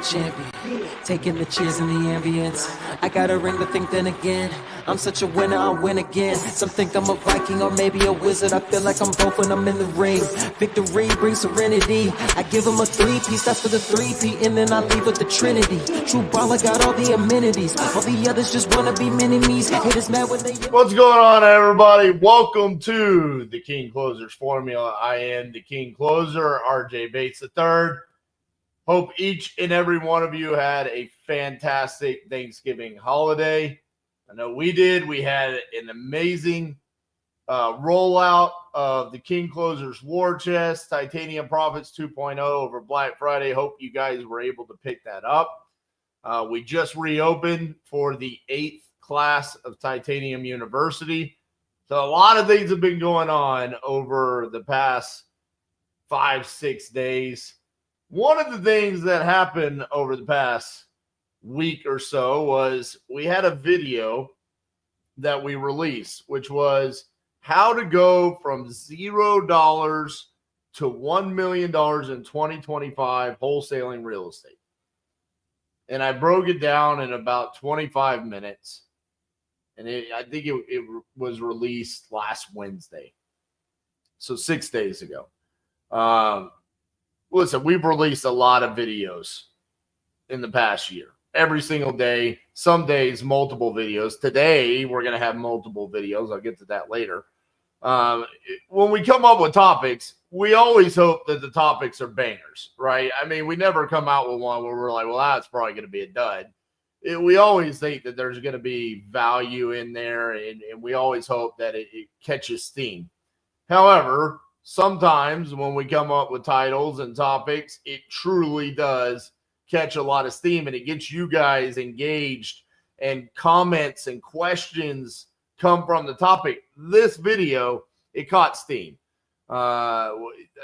champion, taking the cheers in the ambience. I got a ring to think then again. I'm such a winner, I'll win again. Some think I'm a Viking or maybe a wizard. I feel like I'm both when I'm in the ring. Victory brings serenity. I give them a three-piece, that's for the three-peat, and then I leave with the trinity. True baller got all the amenities. All the others just wanna be mini-me's. Haters mad when they... What's going on, everybody? Welcome to the King Closers Formula. I am the King Closer, RJ Bates III. Hope each and every one of you had a fantastic Thanksgiving holiday. I know we did. We had an amazing rollout of the King Closers War Chest, Titanium Profits 2.0 over Black Friday. Hope you guys were able to pick that up. We just reopened for the 8th class of Titanium University. So a lot of things have been going on over the past 5-6 days. One of the things that happened over the past week or so was we had a video that we released, which was how to go from $0 to $1 million in 2025 wholesaling real estate. And I broke it down in about 25 minutes. And I think it was released last Wednesday. So 6 days ago. Listen, we've released a lot of videos in the past year. Every single day, some days, multiple videos. Today, we're going to have multiple videos. I'll get to that later. When we come up with topics, we always hope that the topics are bangers, right? I mean, we never come out with one where we're like, well, that's probably going to be a dud. We always think that there's going to be value in there, and we always hope that it catches steam. However, sometimes when we come up with titles and topics, it truly does catch a lot of steam, and it gets you guys engaged, and comments and questions come from the topic. This video, it caught steam. I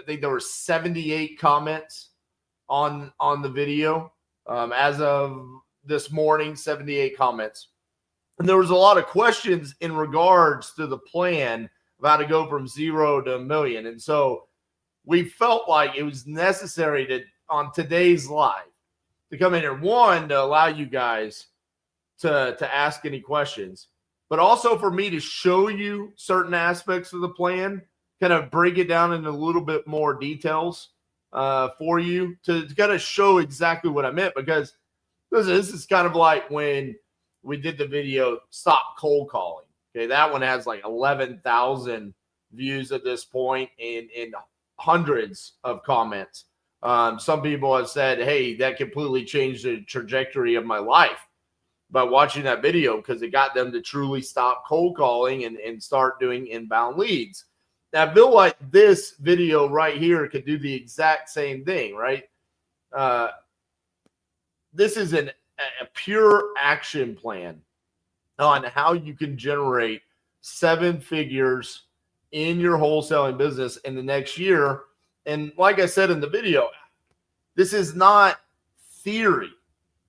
think there were 78 comments on the video. As of this morning, 78 comments. And there was a lot of questions in regards to the plan of how to go from 0 to $1 million. And so we felt like it was necessary to, on today's live, to come in here, one, to allow you guys to ask any questions, but also for me to show you certain aspects of the plan, kind of break it down into a little bit more details for you to kind of show exactly what I meant. Because this is kind of like when we did the video, Stop Cold Calling. Okay, that one has like 11,000 views at this point and hundreds of comments. Some people have said, hey, that completely changed the trajectory of my life by watching that video, because it got them to truly stop cold calling and start doing inbound leads. Now, I feel like this video right here could do the exact same thing, right? This is a pure action plan on how you can generate 7 figures in your wholesaling business in the next year. And like I said in the video, this is not theory.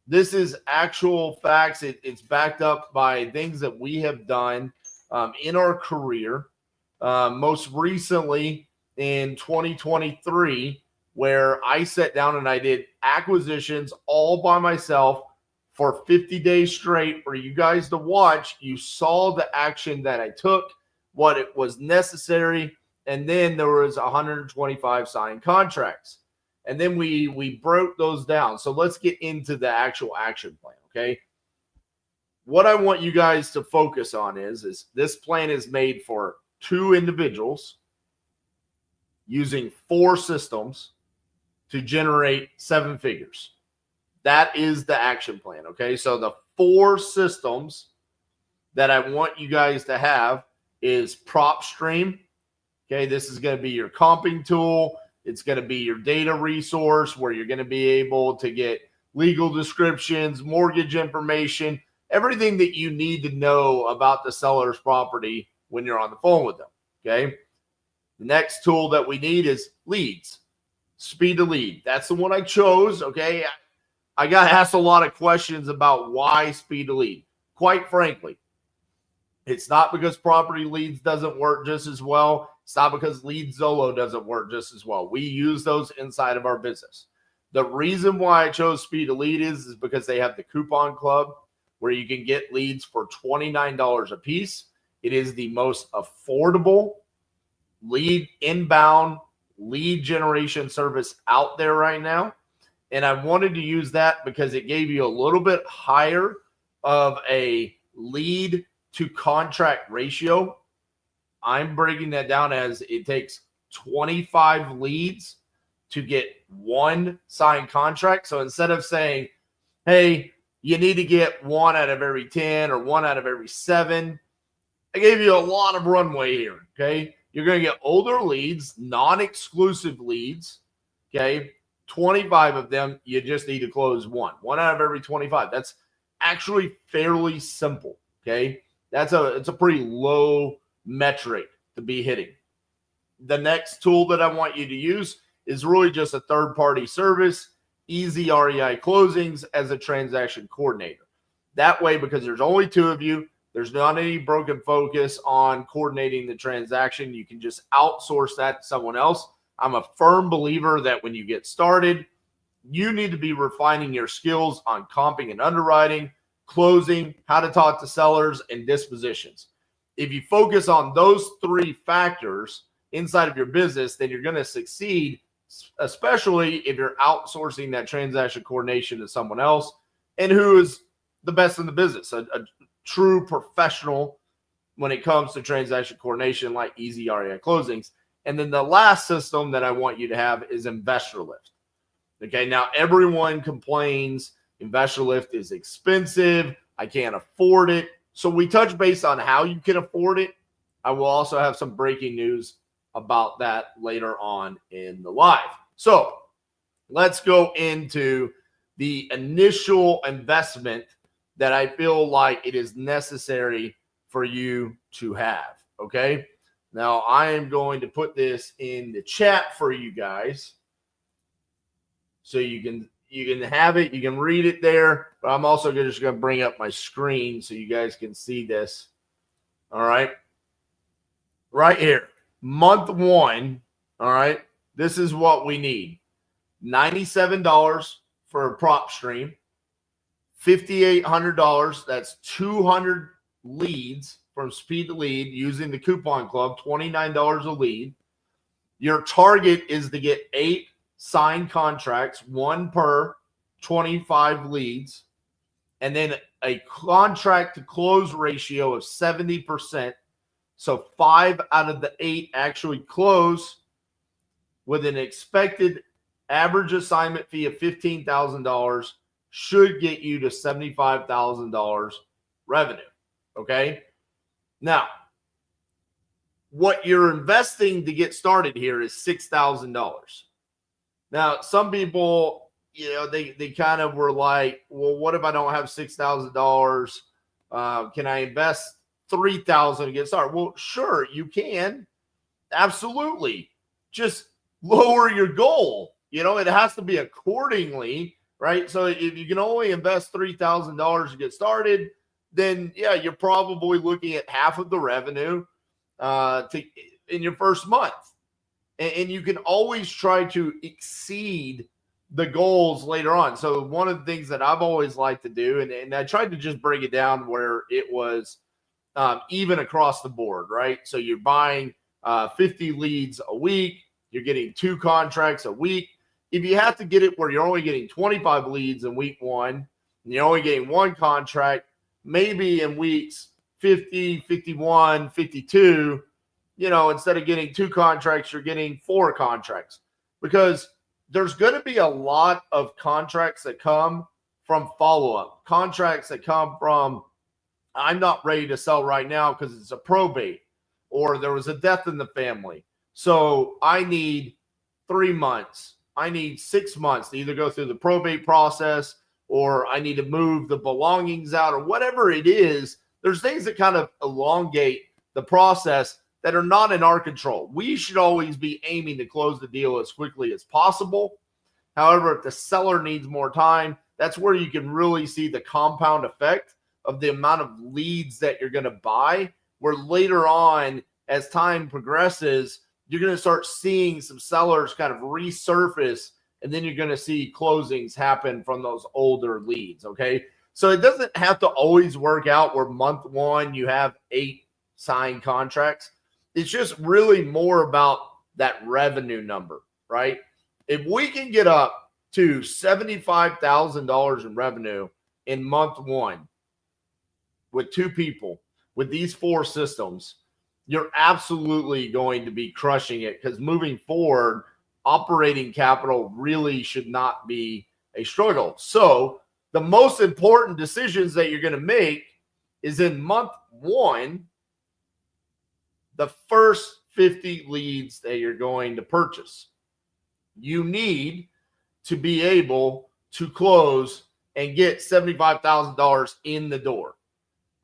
This is actual facts. It's backed up by things that we have done in our career. Most recently in 2023, where I sat down and I did acquisitions all by myself for 50 days straight for you guys to watch. You saw the action that I took, what it was necessary, and then there was 125 signed contracts. And then we broke those down. So let's get into the actual action plan, okay? What I want you guys to focus on is this plan is made for 2 individuals using 4 systems to generate 7 figures. That is the action plan, okay? So the 4 systems that I want you guys to have is PropStream. Okay, this is going to be your comping tool. It's going to be your data resource where you're going to be able to get legal descriptions, mortgage information, everything that you need to know about the seller's property when you're on the phone with them, okay? The next tool that we need is leads, speed to lead. That's the one I chose, okay? I got asked a lot of questions about why speed to lead. Quite frankly, it's not because property leads doesn't work just as well. It's not because Lead Zolo doesn't work just as well. We use those inside of our business. The reason why I chose Speed Elite is because they have the coupon club where you can get leads for $29 a piece. It is the most affordable inbound lead generation service out there right now. And I wanted to use that because it gave you a little bit higher of a lead to contract ratio. I'm breaking that down as it takes 25 leads to get one signed contract. So instead of saying, hey, you need to get 1 out of every 10 or 1 out of every 7, I gave you a lot of runway here, okay? You're going to get older leads, non-exclusive leads, okay? 25 of them, you just need to close 1 out of every 25. That's actually fairly simple, okay? It's a pretty low metric to be hitting. The next tool that I want you to use is really just a third-party service, easy REI closings as a transaction coordinator. That way, because there's only 2 of you, there's not any broken focus on coordinating the transaction. You can just outsource that to someone else. I'm a firm believer that when you get started, you need to be refining your skills on comping and underwriting, closing, how to talk to sellers, and dispositions. If you focus on those 3 factors inside of your business, then you're going to succeed, especially if you're outsourcing that transaction coordination to someone else and who is the best in the business, a true professional when it comes to transaction coordination like easy REI closings. And then the last system that I want you to have is InvestorLift. Okay, now everyone complains InvestorLift is expensive. I can't afford it. So we touch base on how you can afford it. I will also have some breaking news about that later on in the live. So let's go into the initial investment that I feel like it is necessary for you to have. Okay. Now I am going to put this in the chat for you guys so you can have it. You can read it there, but I'm also just going to bring up my screen so you guys can see this. All right. Right here. Month 1. All right. This is what we need. $97 for a prop stream. $5,800. That's 200 leads from Speed to Lead using the coupon club, $29 a lead. Your target is to get 8 signed contracts, 1 per 25 leads, and then a contract to close ratio of 70%. So 5 out of the 8 actually close with an expected average assignment fee of $15,000 should get you to $75,000 revenue. Okay. Now, what you're investing to get started here is $6,000. Now, some people, they kind of were like, well, what if I don't have $6,000? Can I invest $3,000 to get started? Well, sure, you can. Absolutely. Just lower your goal. It has to be accordingly, right? So if you can only invest $3,000 to get started, then yeah, you're probably looking at half of the revenue in your first month. And you can always try to exceed the goals later on. So one of the things that I've always liked to do, and I tried to just break it down where it was even across the board, right? So you're buying 50 leads a week, you're getting 2 contracts a week. If you have to get it where you're only getting 25 leads in week 1, and you're only getting 1 contract, maybe in weeks 50, 51, 52, instead of getting 2 contracts, you're getting 4 contracts, because there's going to be a lot of contracts that come from follow-up, contracts that come from, I'm not ready to sell right now because it's a probate, or there was a death in the family. So I need 3 months. I need 6 months to either go through the probate process, or I need to move the belongings out, or whatever it is. There's things that kind of elongate the process that are not in our control. We should always be aiming to close the deal as quickly as possible. However, if the seller needs more time, that's where you can really see the compound effect of the amount of leads that you're going to buy, where later on, as time progresses, you're going to start seeing some sellers kind of resurface and then you're going to see closings happen from those older leads, okay? So it doesn't have to always work out where month one you have 8 signed contracts. It's just really more about that revenue number, right? If we can get up to $75,000 in revenue in month one with 2 people with these 4 systems, you're absolutely going to be crushing it, because moving forward, operating capital really should not be a struggle. So the most important decisions that you're going to make is in month one, the first 50 leads that you're going to purchase. You need to be able to close and get $75,000 in the door.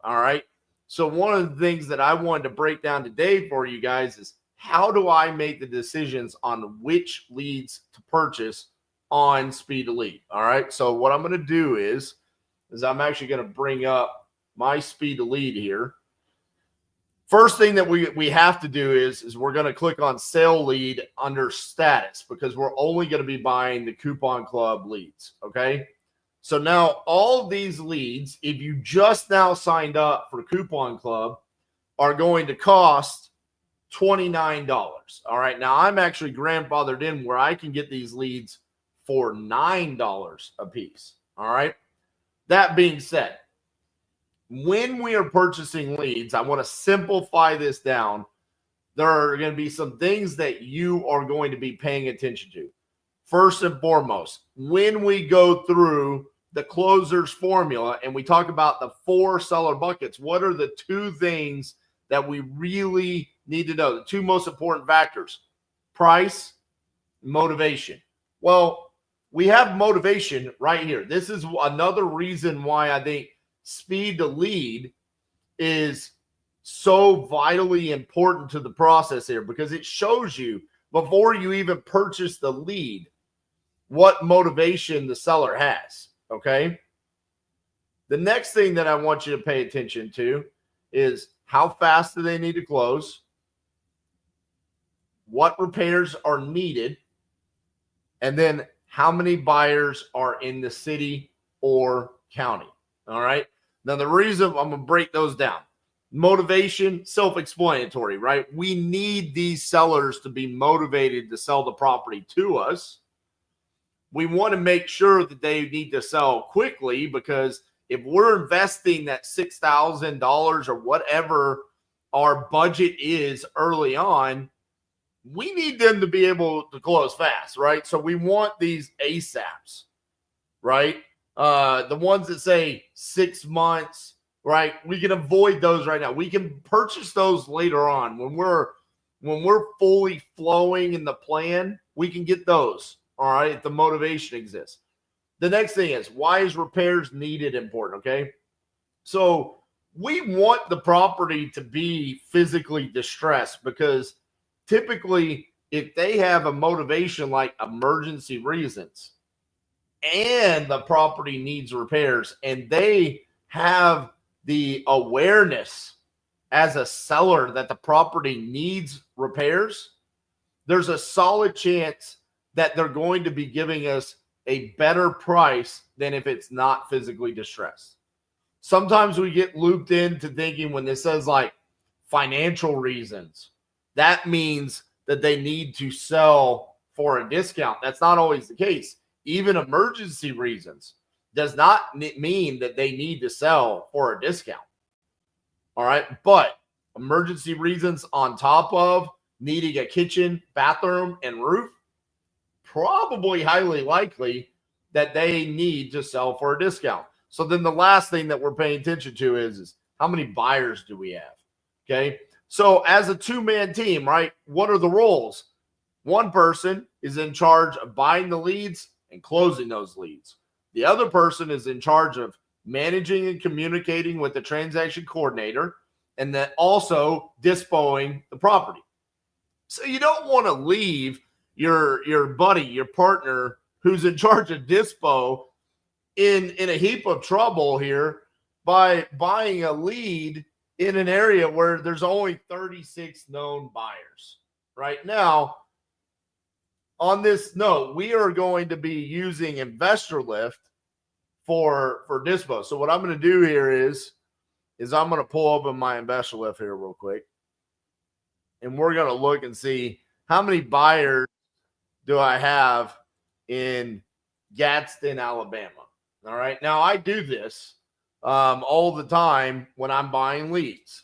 All right. So one of the things that I wanted to break down today for you guys is, how do I make the decisions on which leads to purchase on Speed to Lead? All right. So what I'm going to do is I'm actually going to bring up my Speed to Lead here. First thing that we have to do is we're going to click on Sale Lead under Status, because we're only going to be buying the Coupon Club leads. Okay. So now all of these leads, if you just now signed up for Coupon Club, are going to cost $29. All right. Now I'm actually grandfathered in where I can get these leads for $9 a piece. All right. That being said, when we are purchasing leads, I want to simplify this down. There are going to be some things that you are going to be paying attention to. First and foremost, when we go through the closers formula and we talk about the 4 seller buckets, what are the 2 things that we really need to know? The 2 most important factors: price, motivation. Well, we have motivation right here. This is another reason why I think Speed to Lead is so vitally important to the process here, because it shows you before you even purchase the lead what motivation the seller has. Okay. The next thing that I want you to pay attention to is, how fast do they need to close? What repairs are needed? And then how many buyers are in the city or county? All right. Now, the reason I'm going to break those down: motivation, self-explanatory, right? We need these sellers to be motivated to sell the property to us. We want to make sure that they need to sell quickly, because if we're investing that $6,000 or whatever our budget is early on, we need them to be able to close fast, right? So we want these ASAPs, right? The ones that say 6 months, right? We can avoid those right now. We can purchase those later on when we're fully flowing in the plan. We can get those. All right, if the motivation exists. The next thing is, why is repairs needed important? Okay, so we want the property to be physically distressed, because typically if they have a motivation like emergency reasons and the property needs repairs, and they have the awareness as a seller that the property needs repairs, there's a solid chance that they're going to be giving us a better price than if it's not physically distressed. Sometimes we get looped into thinking when this says like financial reasons, that means that they need to sell for a discount. That's not always the case. Even emergency reasons does not mean that they need to sell for a discount. All right. But emergency reasons on top of needing a kitchen, bathroom, and roof, probably highly likely that they need to sell for a discount. So then the last thing that we're paying attention to is how many buyers do we have? Okay. So as a 2-man team, right, what are the roles? One person is in charge of buying the leads and closing those leads. The other person is in charge of managing and communicating with the transaction coordinator, and then also dispoing the property. So you don't want to leave your buddy, your partner who's in charge of dispo in a heap of trouble here by buying a lead in an area where there's only 36 known buyers. Right now, on this note, we are going to be using InvestorLift for dispo. So what I'm going to do here is I'm going to pull open my InvestorLift here real quick. And we're going to look and see how many buyers do I have in Gadsden, Alabama. All right. Now, I do this all the time when I'm buying leads.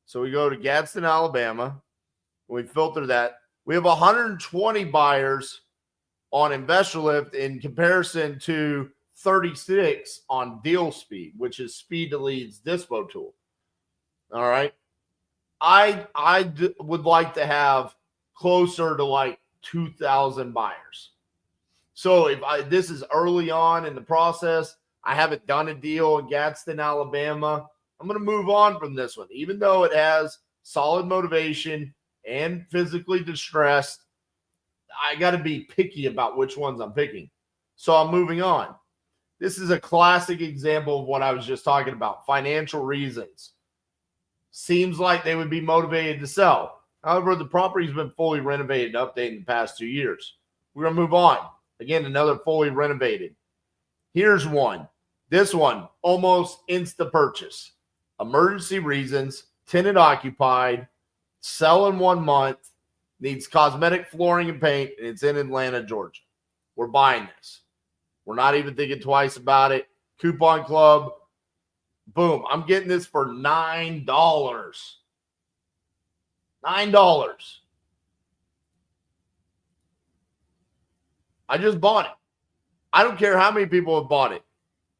So we go to Gadsden, Alabama. We filter that. We have 120 buyers on InvestorLift in comparison to 36 on Deal Speed, which is Speed to Leads dispo tool. All right. I would like to have closer to like 2,000 buyers. So if this is early on in the process, I haven't done a deal in Gadsden, Alabama, I'm going to move on from this one. Even though it has solid motivation and physically distressed, I got to be picky about which ones I'm picking. So I'm moving on. This is a classic example of what I was just talking about, financial reasons. Seems like they would be motivated to sell. However, the property's been fully renovated and updated in the past 2 years. We're going to move on. Again, another fully renovated. Here's one. This one, almost insta purchase. Emergency reasons, tenant occupied, sell in 1 month, needs cosmetic flooring and paint, and it's in Atlanta, Georgia. We're buying this. We're not even thinking twice about it. Coupon club. Boom. I'm getting this for $9. $9. I just bought it. I don't care how many people have bought it.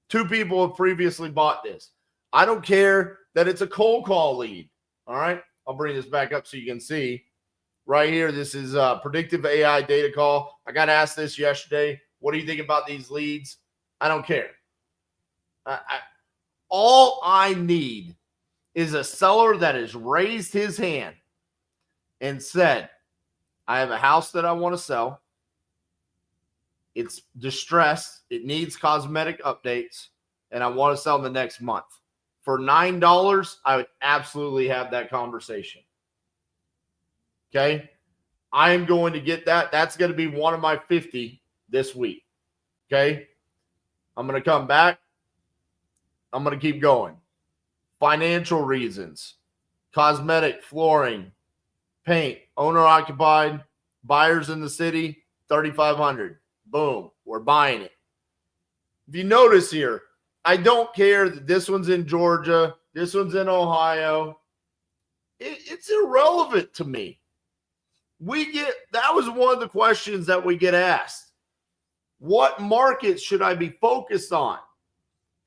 2 people have previously bought this. I don't care that it's a cold call lead. All right. I'll bring this back up so you can see. Right here, this is a predictive AI data call. I got asked this yesterday. What do you think about these leads? I don't care. All I need is a seller that has raised his hand and said, I have a house that I want to sell. It's distressed. It needs cosmetic updates, and I want to sell in the next month. For $9, I would absolutely have that conversation. Okay? I am going to get that. That's going to be one of my 50 this week. Okay? I'm going to come back. I'm going to keep going. Financial reasons, cosmetic, flooring, paint, owner occupied, buyers in the city, 3,500. Boom. We're buying it. If you notice here, I don't care that this one's in Georgia, this one's in Ohio. It's irrelevant to me. That was one of the questions that we get asked. What markets should I be focused on?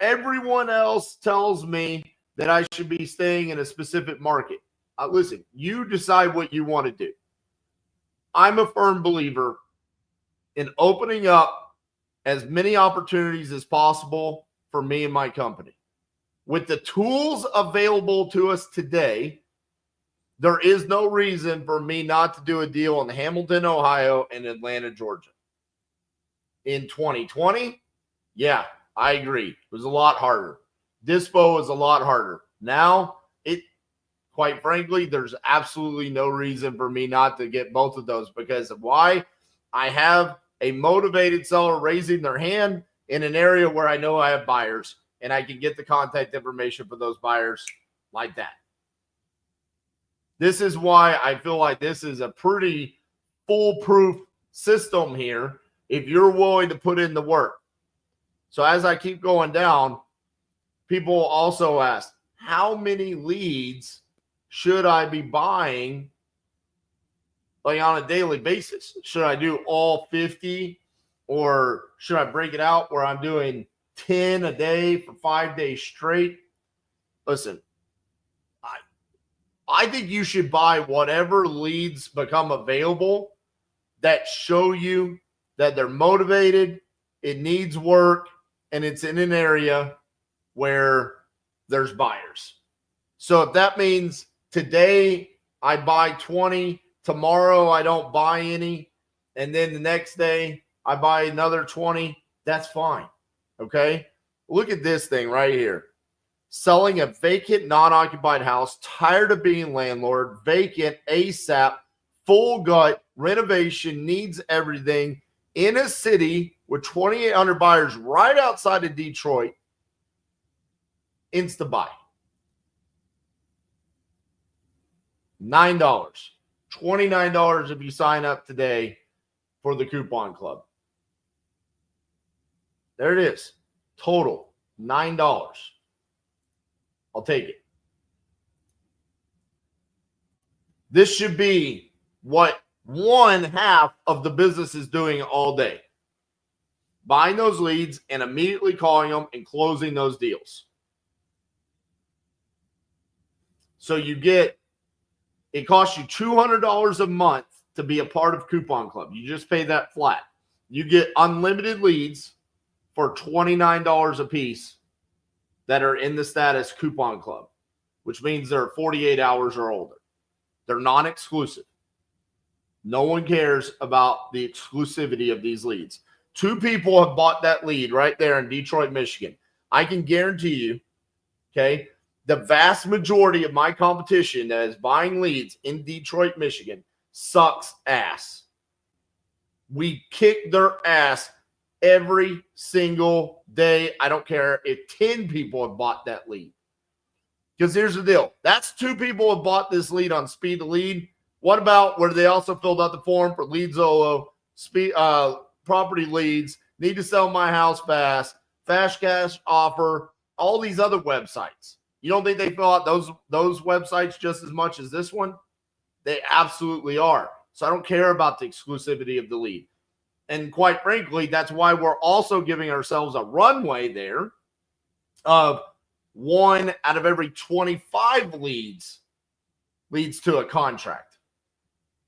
Everyone else tells me that I should be staying in a specific market. Listen, you decide what you want to do. I'm a firm believer in opening up as many opportunities as possible for me and my company. With the tools available to us today, there is no reason for me not to do a deal in Hamilton, Ohio, and Atlanta, Georgia. In 2020, yeah, I agree. It was a lot harder. Dispo is a lot harder. Now, quite frankly, there's absolutely no reason for me not to get both of those because of why? I have a motivated seller raising their hand in an area where I know I have buyers, and I can get the contact information for those buyers like that. This is why I feel like this is a pretty foolproof system here if you're willing to put in the work. So as I keep going down, people also ask, how many leads should I be buying like on a daily basis? Should I do all 50 or should I break it out where I'm doing 10 a day for 5 days straight? Listen, I think you should buy whatever leads become available that show you that they're motivated, it needs work, and it's in an area where there's buyers. So if that means today I buy 20, tomorrow I don't buy any, and then the next day I buy another 20, that's fine. Okay? Look at this thing right here. Selling a vacant, non-occupied house, tired of being landlord, vacant, ASAP, full gut, renovation, needs everything, in a city with 2,800 buyers right outside of Detroit. Insta buy. $9. $29 if you sign up today for the coupon club. There it is. Total $9. I'll take it. This should be what one half of the business is doing all day. Buying those leads and immediately calling them and closing those deals. So it costs you $200 a month to be a part of Coupon Club. You just pay that flat. You get unlimited leads for $29 a piece that are in the status Coupon Club, which means they're 48 hours or older. They're non-exclusive. No one cares about the exclusivity of these leads. 2 people have bought that lead right there in Detroit, Michigan. I can guarantee you, okay, the vast majority of my competition that is buying leads in Detroit, Michigan sucks ass. We kick their ass every single day. I don't care if 10 people have bought that lead. Because here's the deal. That's 2 people have bought this lead on Speed to Lead. What about where they also filled out the form for LeadZolo, property leads, need to sell my house fast, fast cash offer, all these other websites? You don't think they fill out those websites just as much as this one? They absolutely are. So I don't care about the exclusivity of the lead. And quite frankly, that's why we're also giving ourselves a runway there of 1 out of every 25 leads leads to a contract.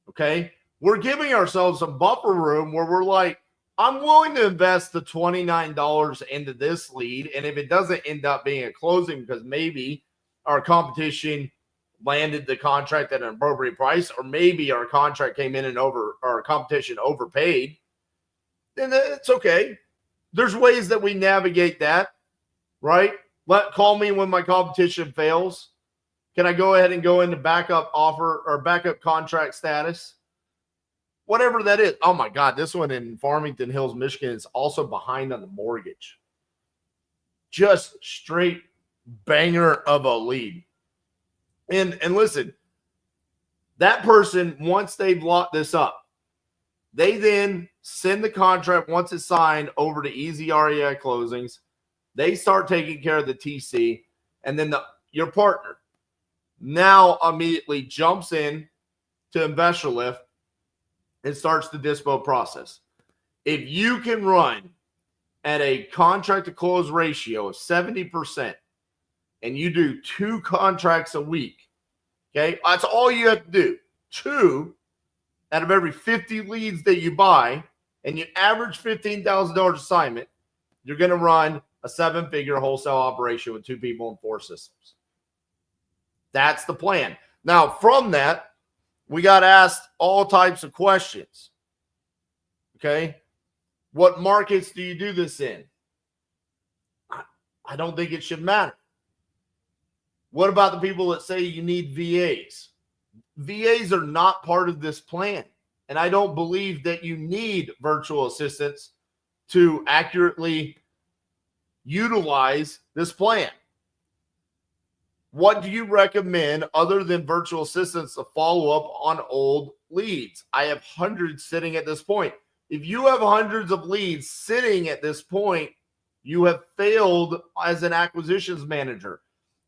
Okay? We're giving ourselves some buffer room where we're like, I'm willing to invest the $29 into this lead. And if it doesn't end up being a closing because maybe our competition landed the contract at an appropriate price, or maybe our contract came in and our competition overpaid, then it's okay. There's ways that we navigate that, right? Call me when my competition fails. Can I go ahead and go into backup offer or backup contract status? Whatever that is. Oh my God, this one in Farmington Hills, Michigan is also behind on the mortgage. Just straight banger of a lead. And listen, that person, once they've locked this up, they then send the contract once it's signed over to Easy REI Closings. They start taking care of the TC, and then your partner now immediately jumps in to InvestorLift and starts the dispo process. If you can run at a contract to close ratio of 70% and you do 2 contracts a week, okay, that's all you have to do. 2 out of every 50 leads that you buy, and you average $15,000 assignment, you're going to run a 7-figure wholesale operation with 2 people and 4 systems. That's the plan. Now, from that, we got asked all types of questions. Okay. What markets do you do this in? I don't think it should matter. What about the people that say you need VAs? VAs are not part of this plan. And I don't believe that you need virtual assistants to accurately utilize this plan. What do you recommend other than virtual assistants to follow up on old leads? I have hundreds sitting at this point. If you have hundreds of leads sitting at this point, you have failed as an acquisitions manager.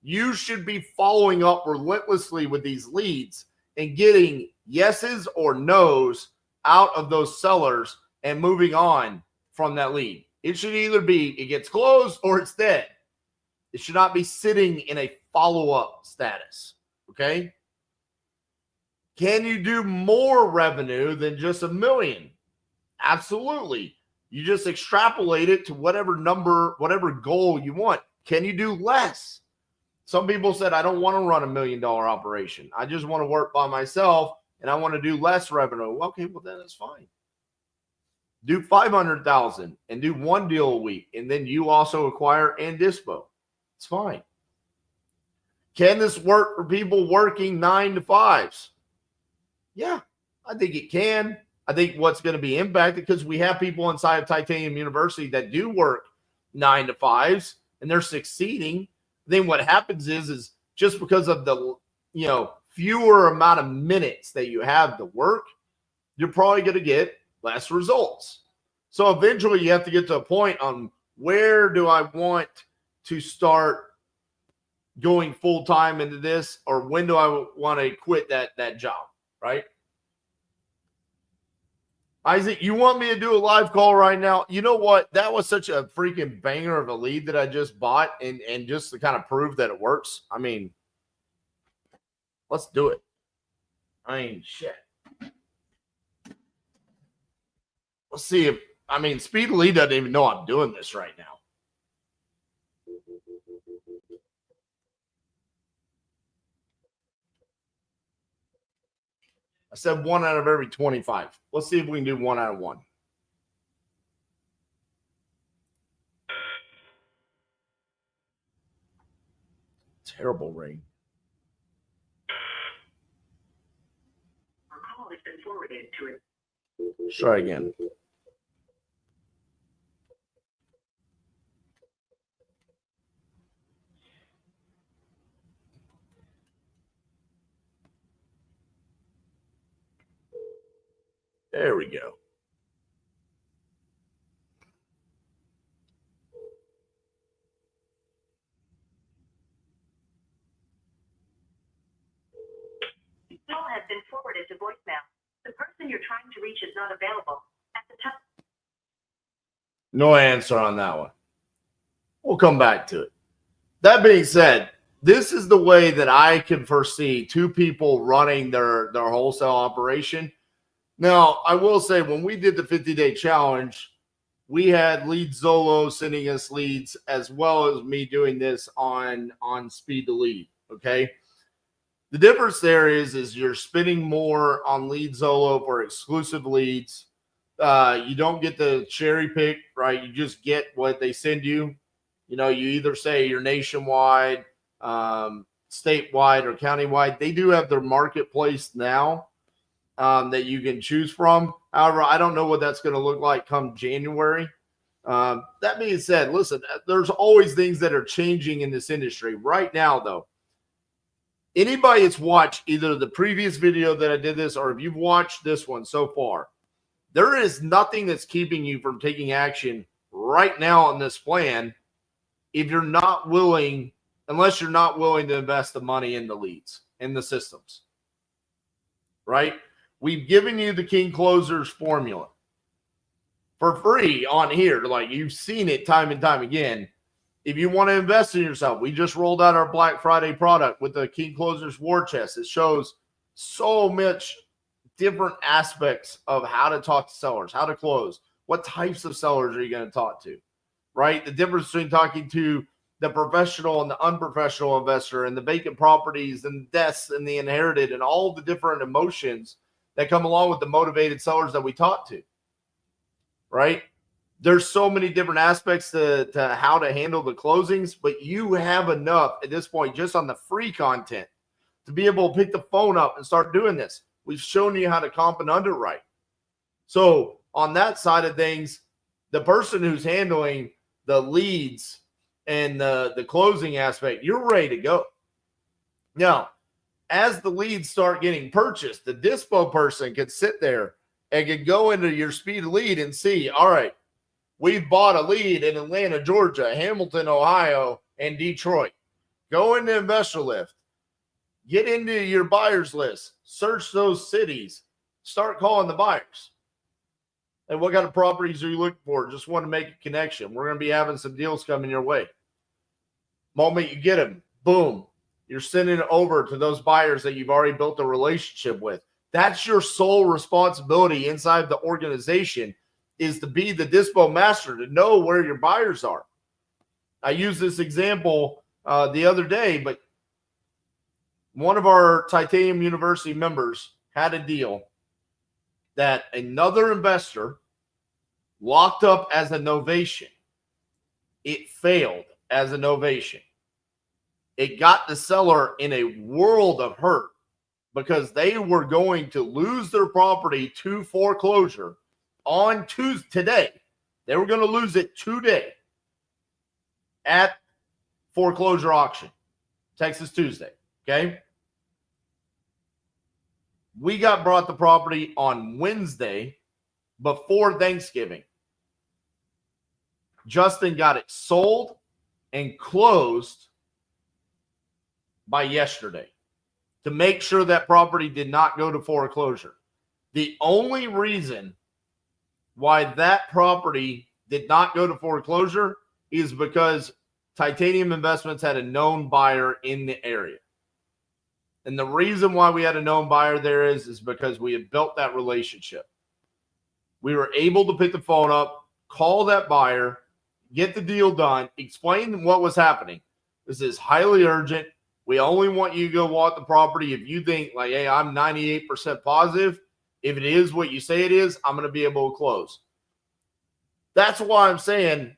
You should be following up relentlessly with these leads and getting yeses or nos out of those sellers and moving on from that lead. It should either be it gets closed or it's dead. It should not be sitting in a follow-up status, okay? Can you do more revenue than just $1 million? Absolutely. You just extrapolate it to whatever number, whatever goal you want. Can you do less? Some people said, I don't want to run $1 million operation. I just want to work by myself and I want to do less revenue. Okay, well then it's fine. Do 500,000 and do 1 deal a week, and then you also acquire and dispo. It's fine. Can this work for people working 9 to 5s? Yeah, I think it can. I think what's going to be impacted, because we have people inside of Titanium University that do work 9 to 5s and they're succeeding. Then what happens is just because of the, fewer amount of minutes that you have to work, you're probably going to get less results. So eventually you have to get to a point on, where do I want to start going full time into this, or when do I want to quit that job, right? Isaac, you want me to do a live call right now? You know what? That was such a freaking banger of a lead that I just bought, and just to kind of prove that it works. I mean, let's do it. Shit. Let's see if, Speed Lead doesn't even know I'm doing this right now. I said 1 out of every 25. Let's see if we can do 1 out of 1. Terrible ring. Our call has been forwarded to it. Let's try again. There we go. The call has been forwarded to voicemail. The person you're trying to reach is not available. At the time. No answer on that one. We'll come back to it. That being said, this is the way that I can foresee two people running their wholesale operation. Now, I will say, when we did the 50-day challenge, we had Lead Zolo sending us leads, as well as me doing this on Speed to Lead. Okay. The difference there is you're spending more on Lead Zolo for exclusive leads. You don't get the cherry pick, right? You just get what they send you. You either say you're nationwide, statewide, or countywide. They do have their marketplace now that you can choose from. However, I don't know what that's going to look like come January. That being said, listen, there's always things that are changing in this industry. Right now, though, anybody that's watched either the previous video that I did this, or if you've watched this one so far, there is nothing that's keeping you from taking action right now on this plan if you're not willing, unless you're not willing to invest the money in the leads, in the systems, right? We've given you the King Closers formula for free on here. Like, you've seen it time and time again. If you want to invest in yourself, we just rolled out our Black Friday product with the King Closers War Chest. It shows so much different aspects of how to talk to sellers, how to close, what types of sellers are you going to talk to, right? The difference between talking to the professional and the unprofessional investor, and the vacant properties and deaths and the inherited, and all the different emotions that come along with the motivated sellers that we talk to, right? There's so many different aspects to how to handle the closings, but you have enough at this point, just on the free content, to be able to pick the phone up and start doing this. We've shown you how to comp and underwrite. So on that side of things, the person who's handling the leads and the closing aspect, you're ready to go. Now, as the leads start getting purchased, the dispo person can sit there and can go into your Speed Lead and see, all right, we've bought a lead in Atlanta, Georgia, Hamilton, Ohio, and Detroit. Go into InvestorLift. Get into your buyers list. Search those cities. Start calling the buyers. And what kind of properties are you looking for? Just want to make a connection. We're going to be having some deals coming your way. Moment you get them, boom, you're sending it over to those buyers that you've already built a relationship with. That's your sole responsibility inside the organization, is to be the dispo master, to know where your buyers are. I used this example the other day, but one of our Titanium University members had a deal that another investor locked up as a novation. It failed as a novation. It got the seller in a world of hurt. because they were going to lose their property to foreclosure on Tuesday. Today. They were going to lose it today at foreclosure auction, Texas Tuesday. Okay. We got brought the property on Wednesday before Thanksgiving. Justin got it sold and closed by yesterday to make sure that property did not go to foreclosure. The only reason why that property did not go to foreclosure is because Titanium Investments had a known buyer in the area. And the reason why we had a known buyer there is because we had built that relationship. We were able to pick the phone up, call that buyer, get the deal done, explain what was happening. This is highly urgent. We only want you to go walk the property if you think, like, hey, I'm 98% positive. If it is what you say it is, I'm going to be able to close. That's why I'm saying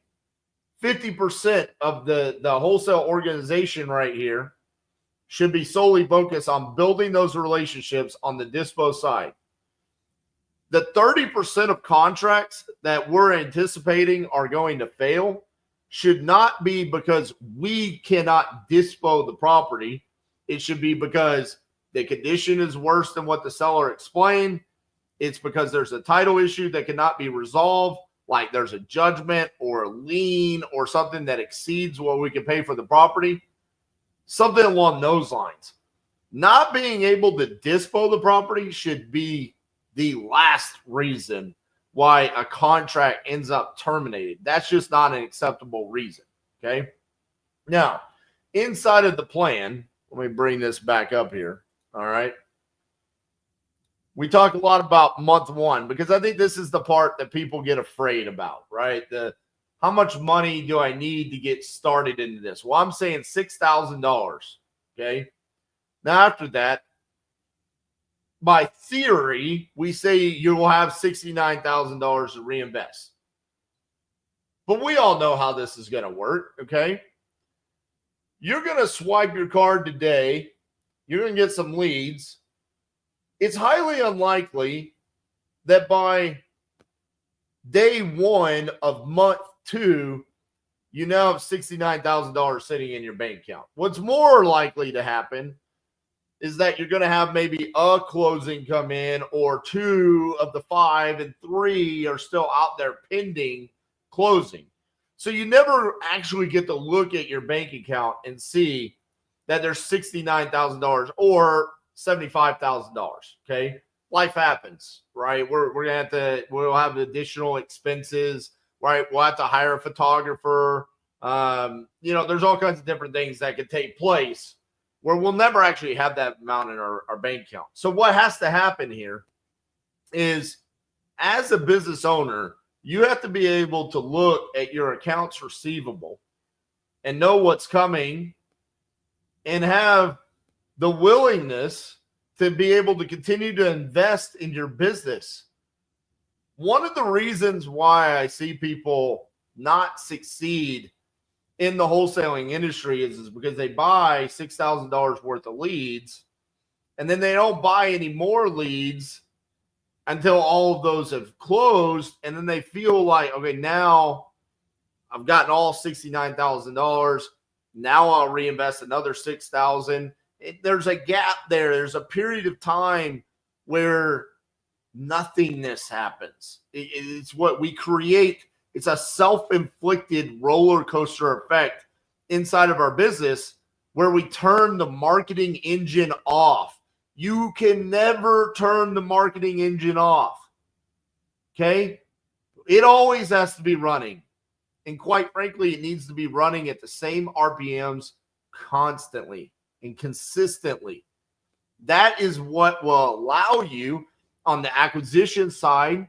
50% of the wholesale organization right here should be solely focused on building those relationships on the dispo side. The 30% of contracts that we're anticipating are going to fail should not be because we cannot dispo the property. It should be because the condition is worse than what the seller explained. It's because there's a title issue that cannot be resolved, like there's a judgment or a lien or something that exceeds what we can pay for the property. Something along those lines. Not being able to dispo the property should be the last reason why a contract ends up terminated. That's just not an acceptable reason. Okay. Now, inside of the plan, let me bring this back up here. All right. We talk a lot about month one because I think this is the part that people get afraid about, right? How much money do I need to get started into this? Well, I'm saying $6,000. Okay. Now, after that, by theory, we say you will have $69,000 to reinvest. But we all know how this is going to work. Okay. You're going to swipe your card today. You're going to get some leads. It's highly unlikely that by day one of month two, you now have $69,000 sitting in your bank account. What's more likely to happen is that you're going to have maybe a closing come in, or two of the five, and three are still out there pending closing. So you never actually get to look at your bank account and see that there's $69,000 or $75,000. Okay. Life happens, right? We'll have additional expenses, right? We'll have to hire a photographer. There's all kinds of different things that could take place where we'll never actually have that amount in our bank account. So what has to happen here is, as a business owner, you have to be able to look at your accounts receivable and know what's coming and have the willingness to be able to continue to invest in your business. One of the reasons why I see people not succeed in the wholesaling industry is because they buy $6,000 worth of leads, and then they don't buy any more leads until all of those have closed. And then they feel like, okay, now I've gotten all $69,000. Now I'll reinvest another $6,000. There's a gap there. There's a period of time where nothingness happens. It's what we create. It's a self-inflicted roller coaster effect inside of our business where we turn the marketing engine off. You can never turn the marketing engine off. Okay? It always has to be running. And quite frankly, it needs to be running at the same RPMs constantly and consistently. That is what will allow you on the acquisition side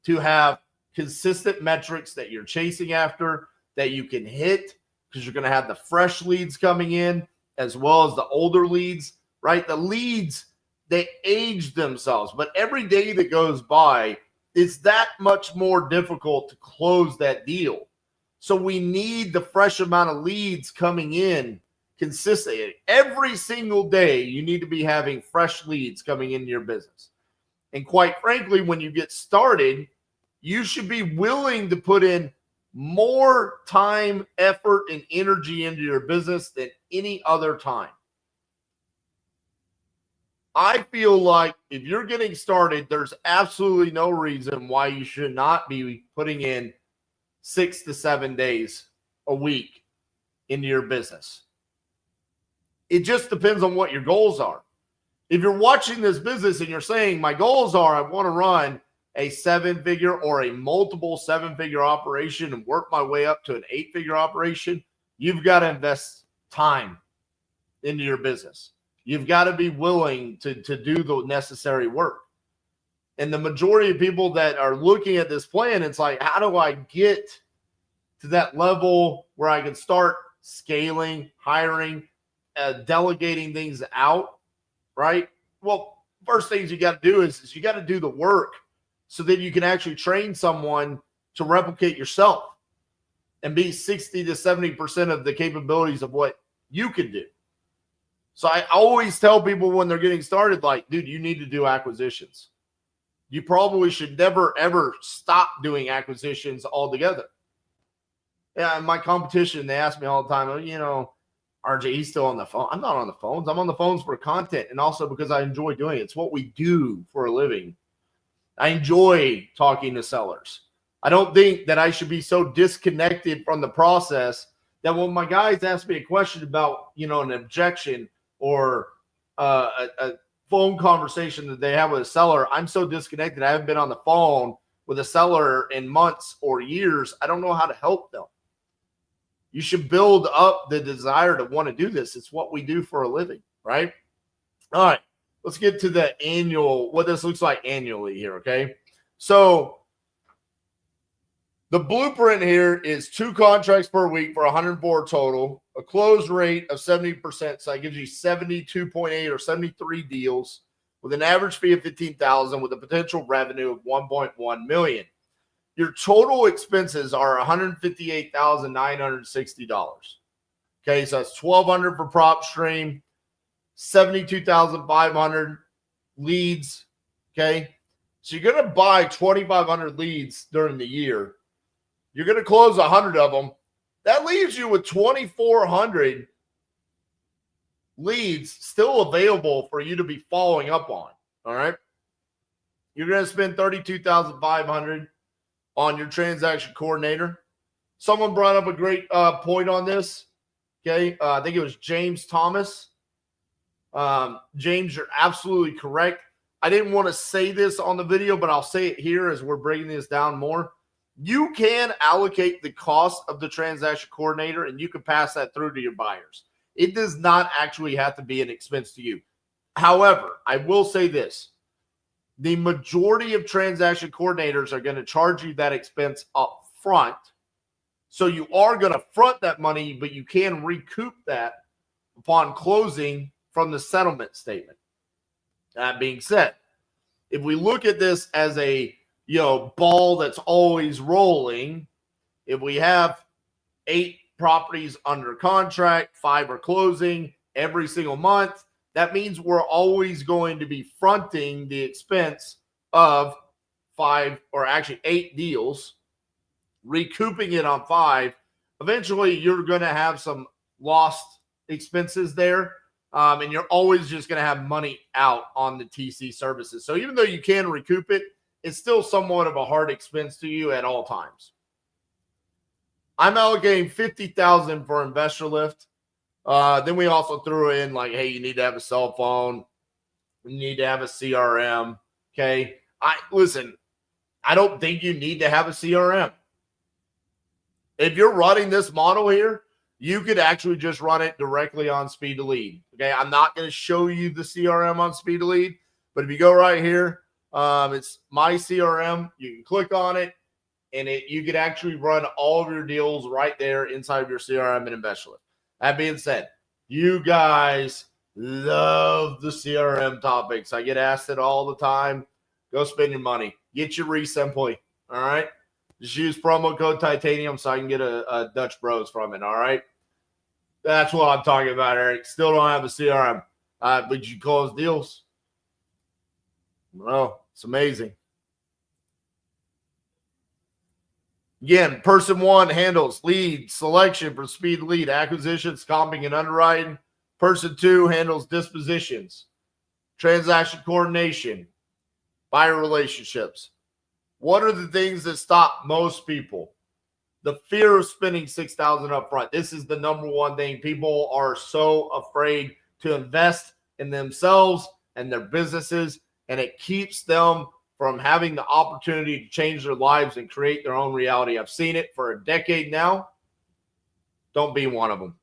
to have consistent metrics that you're chasing after, that you can hit, because you're going to have the fresh leads coming in as well as the older leads, right? The leads, they age themselves, but every day that goes by, it's that much more difficult to close that deal. So we need the fresh amount of leads coming in consistently. Every single day, you need to be having fresh leads coming into your business. And quite frankly, when you get started, you should be willing to put in more time, effort, and energy into your business than any other time. I feel like if you're getting started, there's absolutely no reason why you should not be putting in 6 to 7 days a week into your business. It just depends on what your goals are. If you're watching this business and you're saying, my goals are, I want to run a 7-figure or a multiple 7-figure operation and work my way up to an 8-figure operation, you've got to invest time into your business. You've got to be willing to do the necessary work. And the majority of people that are looking at this plan, it's like, how do I get to that level where I can start scaling, hiring, delegating things out, right? Well, first things you got to do is you got to do the work so that you can actually train someone to replicate yourself and be 60 to 70% of the capabilities of what you can do. So I always tell people when they're getting started, like, dude, you need to do acquisitions. You probably should never, ever stop doing acquisitions altogether. Yeah, in my competition, they ask me all the time, RJ, he's still on the phone. I'm not on the phones. I'm on the phones for content and also because I enjoy doing it. It's what we do for a living. I enjoy talking to sellers. I don't think that I should be so disconnected from the process that when my guys ask me a question about, an objection or a phone conversation that they have with a seller, I'm so disconnected. I haven't been on the phone with a seller in months or years. I don't know how to help them. You should build up the desire to want to do this. It's what we do for a living, right? All right, let's get to the annual, what this looks like annually here, okay? So the blueprint here is 2 contracts per week for 104 total, a close rate of 70%. So that gives you 72.8 or 73 deals with an average fee of $15,000 with a potential revenue of $1.1 million. Your total expenses are $158,960. Okay, so that's $1,200 for prop stream, $72,500 leads. Okay, so you're going to buy 2,500 leads during the year. You're going to close 100 of them. That leaves you with 2,400 leads still available for you to be following up on. All right, you're going to spend $32,500 on your transaction coordinator. Someone brought up a great point on this. Okay, I think it was James Thomas. James, you're absolutely correct. I didn't want to say this on the video, but I'll say it here as we're breaking this down more. You can allocate the cost of the transaction coordinator and you can pass that through to your buyers. It does not actually have to be an expense to you. However, I will say this. The majority of transaction coordinators are going to charge you that expense up front. So you are going to front that money, but you can recoup that upon closing from the settlement statement. That being said, if we look at this as a ball that's always rolling, if we have 8 properties under contract, 5 are closing every single month, that means we're always going to be fronting the expense of 5 or actually 8 deals, recouping it on 5. Eventually, you're going to have some lost expenses there, and you're always just going to have money out on the TC services. So even though you can recoup it, it's still somewhat of a hard expense to you at all times. I'm allocating $50,000 for InvestorLift. Then we also threw in like, hey, you need to have a cell phone. You need to have a CRM. Okay. Listen, I don't think you need to have a CRM. If you're running this model here, you could actually just run it directly on Speed to Lead. Okay. I'm not going to show you the CRM on Speed to Lead, but if you go right here, it's my CRM. You can click on it and you could actually run all of your deals right there inside of your CRM and InvestorLift. That being said, you guys love the CRM topics. I get asked it all the time. Go spend your money. Get your Simply. All right. Just use promo code Titanium so I can get a Dutch Bros from it. All right. That's what I'm talking about, Eric. Still don't have a CRM. But you close deals. Well, it's amazing. Again, person one handles lead selection for speed lead acquisitions, comping, and underwriting. Person two handles dispositions, transaction coordination, buyer relationships. What are the things that stop most people? The fear of spending $6,000 up front. This is the number one thing. People are so afraid to invest in themselves and their businesses, and it keeps them from having the opportunity to change their lives and create their own reality. I've seen it for a decade now. Don't be one of them.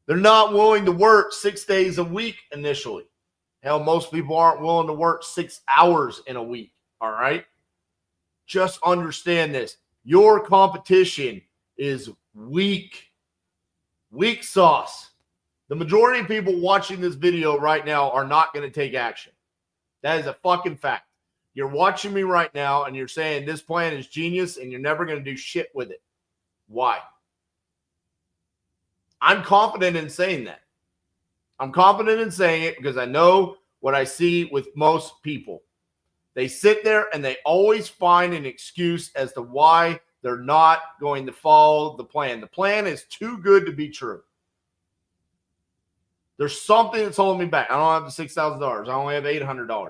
They're not willing to work 6 days a week initially. Hell, most people aren't willing to work 6 hours in a week, all right? Just understand this. Your competition is weak. Weak sauce. The majority of people watching this video right now are not going to take action. That is a fucking fact. You're watching me right now and you're saying this plan is genius and you're never going to do shit with it. Why? I'm confident in saying that. I'm confident in saying it because I know what I see with most people. They sit there and they always find an excuse as to why they're not going to follow the plan. The plan is too good to be true. There's something that's holding me back. I don't have the $6,000. I only have $800.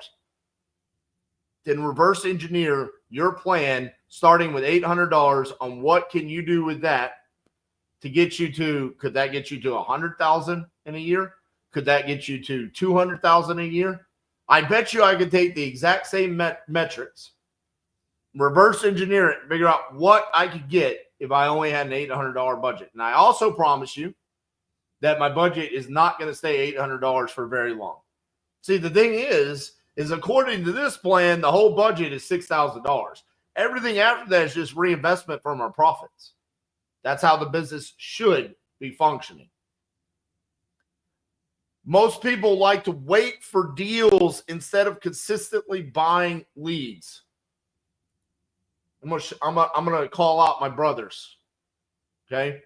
Then reverse engineer your plan starting with $800 on what can you do with that to get you to, could that get you to $100,000 in a year? Could that get you to $200,000 a year? I bet you I could take the exact same metrics, reverse engineer it, and figure out what I could get if I only had an $800 budget. And I also promise you that my budget is not going to stay $800 for very long. See, the thing is according to this plan, the whole budget is $6,000. Everything after that is just reinvestment from our profits. That's how the business should be functioning. Most people like to wait for deals instead of consistently buying leads. I'm gonna call out my brothers. Okay.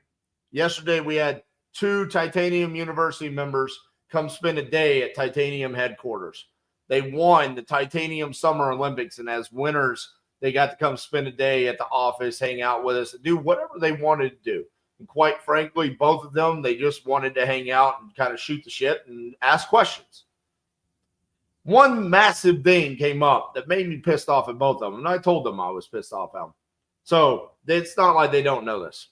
Yesterday we had 2 Titanium University members come spend a day at Titanium headquarters. They won the Titanium Summer Olympics, and as winners, they got to come spend a day at the office, hang out with us, and do whatever they wanted to do. And quite frankly, both of them, they just wanted to hang out and kind of shoot the shit and ask questions. One massive thing came up that made me pissed off at both of them, and I told them I was pissed off at them. So it's not like they don't know this.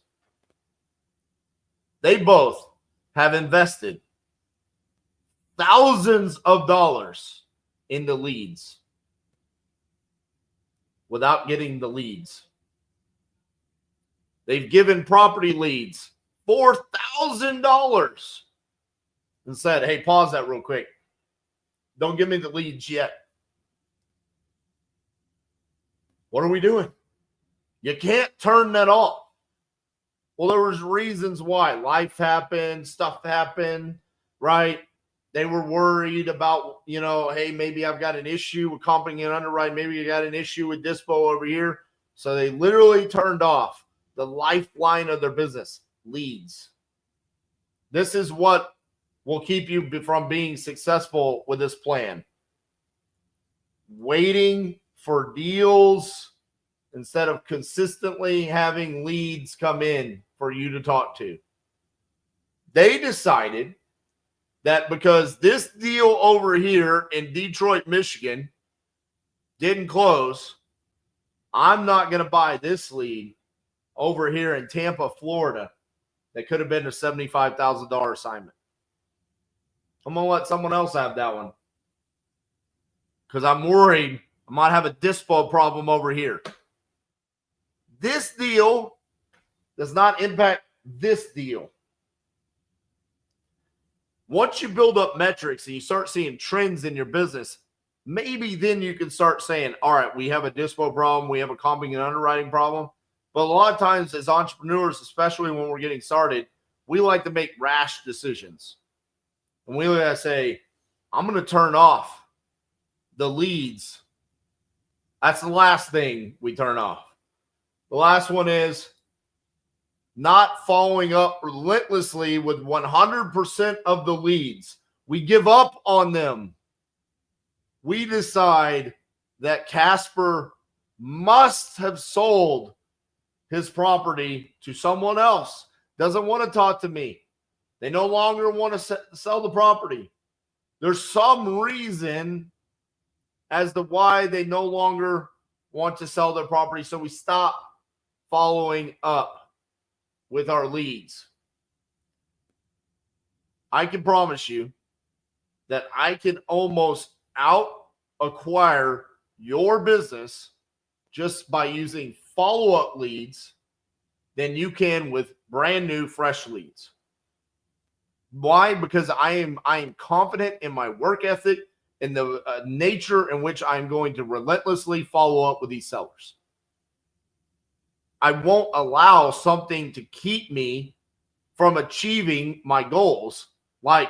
They both have invested thousands of dollars into leads without getting the leads. They've given property leads $4,000 and said, hey, pause that real quick. Don't give me the leads yet. What are we doing? You can't turn that off. Well, there was reasons why. Life happened, stuff happened, right? They were worried about, hey, maybe I've got an issue with comping and underwriting. Maybe I got an issue with dispo over here. So they literally turned off the lifeline of their business, leads. This is what will keep you from being successful with this plan. Waiting for deals instead of consistently having leads come in for you to talk to. They decided that because this deal over here in Detroit, Michigan didn't close, I'm not going to buy this lead over here in Tampa, Florida that could have been a $75,000 assignment. I'm going to let someone else have that one because I'm worried I might have a dispo problem over here. This deal does not impact this deal. Once you build up metrics and you start seeing trends in your business, maybe then you can start saying, all right, we have a dispo problem, we have a comping and underwriting problem. But a lot of times as entrepreneurs, especially when we're getting started, we like to make rash decisions. And we like to say, I'm going to turn off the leads. That's the last thing we turn off. The last one is not following up relentlessly with 100% of the leads. We give up on them. We decide that Casper must have sold his property to someone else. Doesn't want to talk to me. They no longer want to sell the property. There's some reason as to why they no longer want to sell their property. So we stop following up with our leads. I can promise you that I can almost out-acquire your business just by using follow-up leads than you can with brand new, fresh leads. Why? Because I am confident in my work ethic and the nature in which I'm going to relentlessly follow up with these sellers. I won't allow something to keep me from achieving my goals, like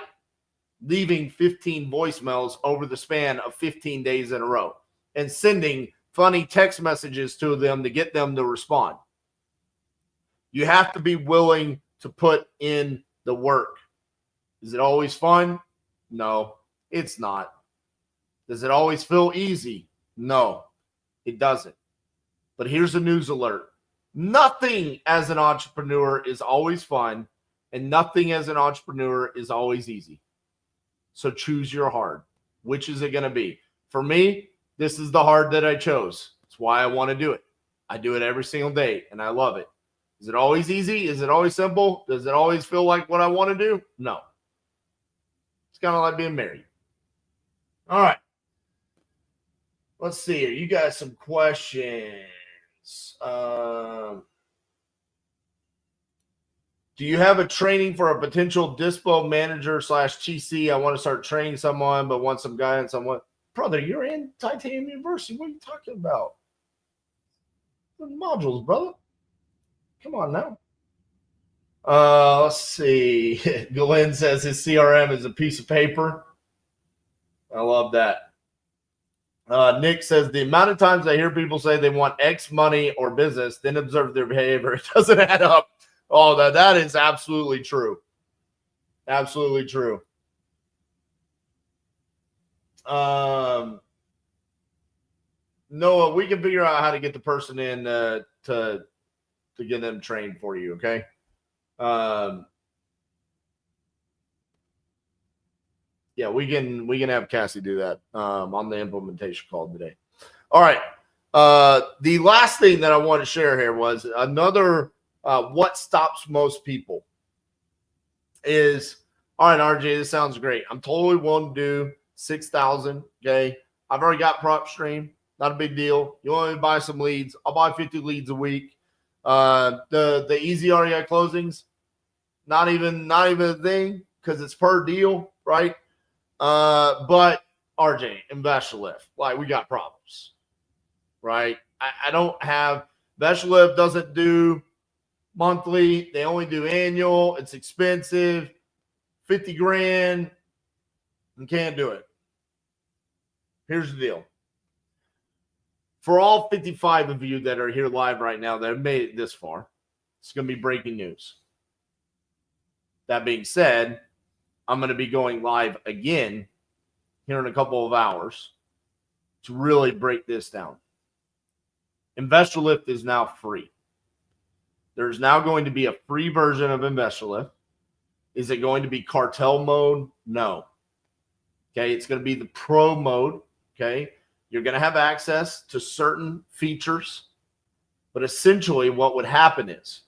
leaving 15 voicemails over the span of 15 days in a row and sending funny text messages to them to get them to respond. You have to be willing to put in the work. Is it always fun? No, it's not. Does it always feel easy? No, it doesn't. But here's a news alert. Nothing as an entrepreneur is always fun, and nothing as an entrepreneur is always easy. So choose your hard. Which is it going to be? For me, this is the hard that I chose. That's why I want to do it. I do it every single day, and I love it. Is it always easy? Is it always simple? Does it always feel like what I want to do? No. It's kind of like being married. All right. Let's see here. You got some questions. Do you have a training for a potential dispo manager / TC? I want to start training someone, but want some guidance on what? Brother, you're in Titanium University. What are you talking about? The modules, brother. Come on now. Let's see. Glenn says his CRM is a piece of paper. I love that. Nick says the amount of times I hear people say they want X money or business, then observe their behavior, it doesn't add up. Oh, that is absolutely true. Absolutely true. Noah, we can figure out how to get the person in to get them trained for you, okay? Yeah, we can have Cassie do that on the implementation call today. All right. The last thing that I want to share here was another what stops most people is, all right, RJ, this sounds great. I'm totally willing to do 6,000. Okay. I've already got prop stream. Not a big deal. You want me to buy some leads? I'll buy 50 leads a week. The easy REI closings, not even a thing because it's per deal, right? But RJ, InvestorLift, like we got problems, right? I don't have, InvestorLift doesn't do monthly. They only do annual. It's expensive, 50 grand. You can't do it. Here's the deal. For all 55 of you that are here live right now that have made it this far, it's going to be breaking news. That being said, I'm going to be going live again here in a couple of hours to really break this down. InvestorLift is now free. There's now going to be a free version of InvestorLift. Is it going to be cartel mode? No. Okay, it's going to be the pro mode. Okay, you're going to have access to certain features, but essentially what would happen is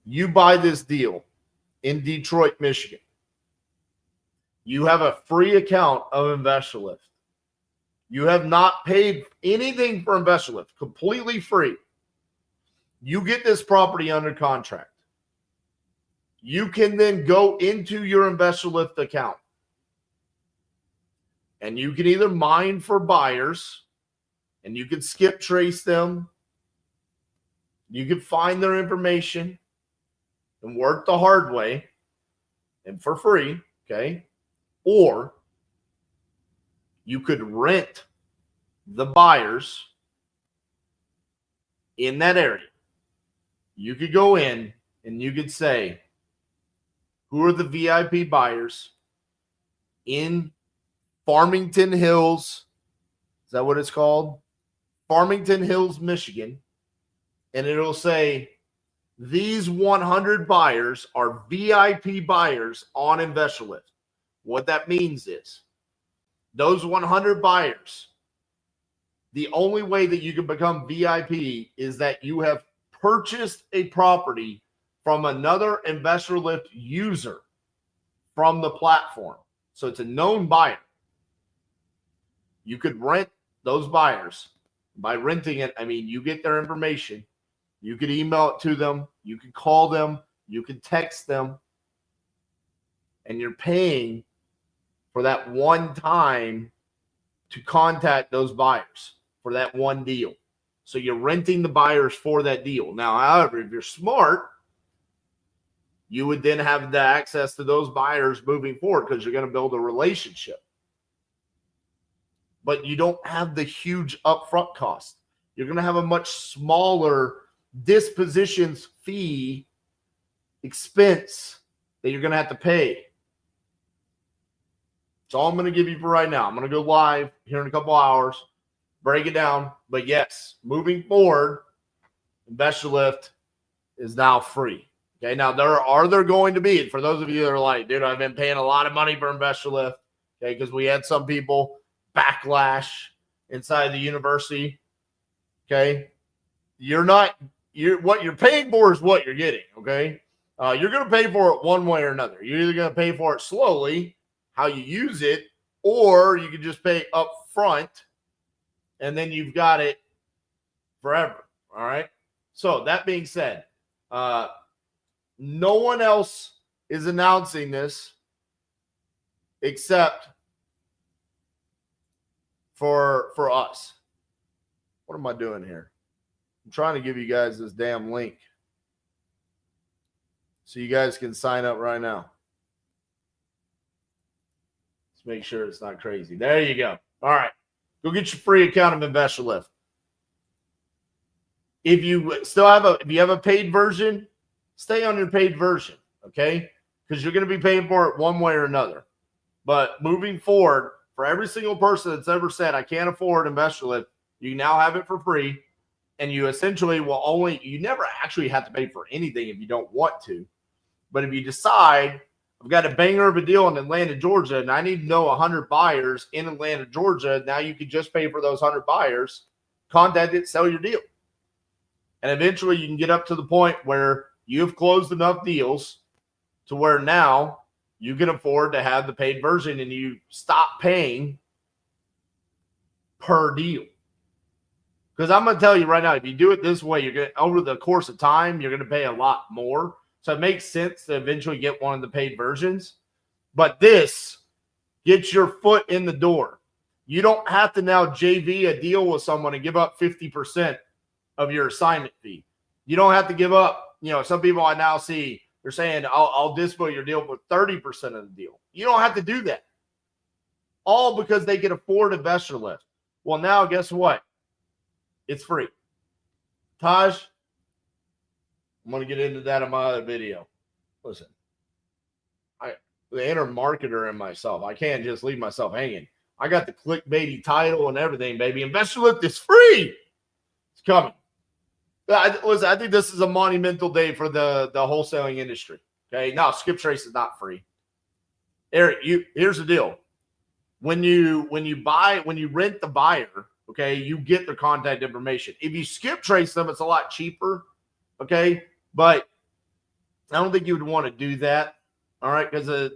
you buy this deal in Detroit, Michigan. You have a free account of InvestorLift. You have not paid anything for InvestorLift, completely free. You get this property under contract. You can then go into your InvestorLift account and you can either mine for buyers and you can skip trace them. You can find their information and work the hard way and for free, okay? Or you could rent the buyers in that area, you could go in and you could say, who are the VIP buyers in Farmington Hills? Is that what it's called? Farmington Hills, Michigan. And it'll say, these 100 buyers are VIP buyers on InvestorLift. What that means is those 100 buyers, the only way that you can become VIP is that you have purchased a property from another InvestorLift user from the platform. So it's a known buyer. You could rent those buyers. By renting it, I mean you get their information. You could email it to them. You could call them. You could text them. And you're paying for that one time to contact those buyers for that one deal. So you're renting the buyers for that deal. Now, however, if you're smart, you would then have the access to those buyers moving forward because you're going to build a relationship. But you don't have the huge upfront cost. You're going to have a much smaller dispositions fee expense that you're going to have to pay. That's all I'm going to give you for right now. I'm going to go live here in a couple hours, break it down. But yes, moving forward, InvestorLift is now free. Okay, now there going to be, for those of you that are like, dude, I've been paying a lot of money for InvestorLift, okay, because we had some people backlash inside the university. Okay, what you're paying for is what you're getting. Okay, you're going to pay for it one way or another. You're either going to pay for it slowly, how you use it, or you can just pay up front, and then you've got it forever. All right. So that being said, no one else is announcing this except for us. What am I doing here? I'm trying to give you guys this damn link so you guys can sign up right now. Let's make sure it's not crazy. There you go. All right. Go get your free account of InvestorLift. If you have a paid version, stay on your paid version, okay? Because you're going to be paying for it one way or another. But moving forward, for every single person that's ever said, I can't afford InvestorLift, you now have it for free. And you essentially you never actually have to pay for anything if you don't want to. But if you decide, I've got a banger of a deal in Atlanta, Georgia, and I need to know 100 buyers in Atlanta, Georgia, now you can just pay for those 100 buyers, contact it, sell your deal. And eventually you can get up to the point where you've closed enough deals to where now you can afford to have the paid version and you stop paying per deal. Because I'm going to tell you right now, if you do it this way, you're going to, over the course of time, you're going to pay a lot more. So it makes sense to eventually get one of the paid versions. But this gets your foot in the door. You don't have to now JV a deal with someone and give up 50% of your assignment fee. You don't have to give up. Some people I now see, they're saying, I'll dispo your deal for 30% of the deal. You don't have to do that. All because they can afford InvestorLift. Well, now guess what? It's free. Taj, I'm going to get into that in my other video. Listen, the inner marketer in myself, I can't just leave myself hanging. I got the clickbaity title and everything, baby. InvestorLift is free. It's coming. Listen, I think this is a monumental day for the wholesaling industry. Okay, now Skip Trace is not free. Eric, here's the deal. When you rent the buyer, okay, you get their contact information. If you skip trace them, it's a lot cheaper, okay? But I don't think you would want to do that, all right? Because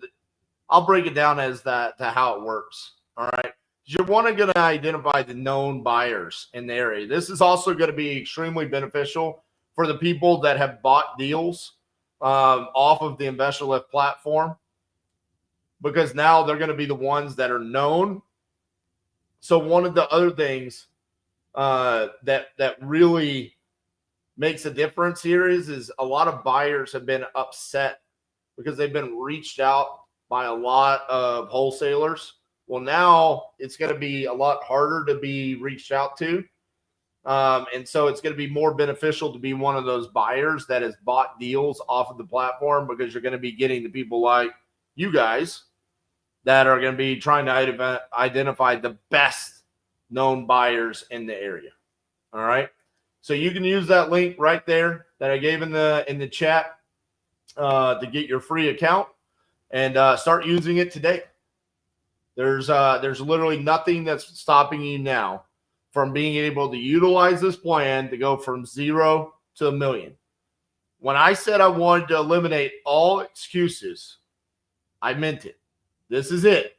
I'll break it down as to how it works, all right? You're going to identify the known buyers in the area. This is also going to be extremely beneficial for the people that have bought deals off of the InvestorLift platform, because now they're going to be the ones that are known. So one of the other things that really makes a difference here is a lot of buyers have been upset because they've been reached out by a lot of wholesalers. Well, now it's going to be a lot harder to be reached out to And so it's going to be more beneficial to be one of those buyers that has bought deals off of the platform, because you're going to be getting the people like you guys that are going to be trying to identify the best known buyers in the area. All right. So you can use that link right there that I gave in the chat to get your free account and start using it today. There's literally nothing that's stopping you now from being able to utilize this plan to go from 0 to $1 million. When I said I wanted to eliminate all excuses, I meant it. This is it.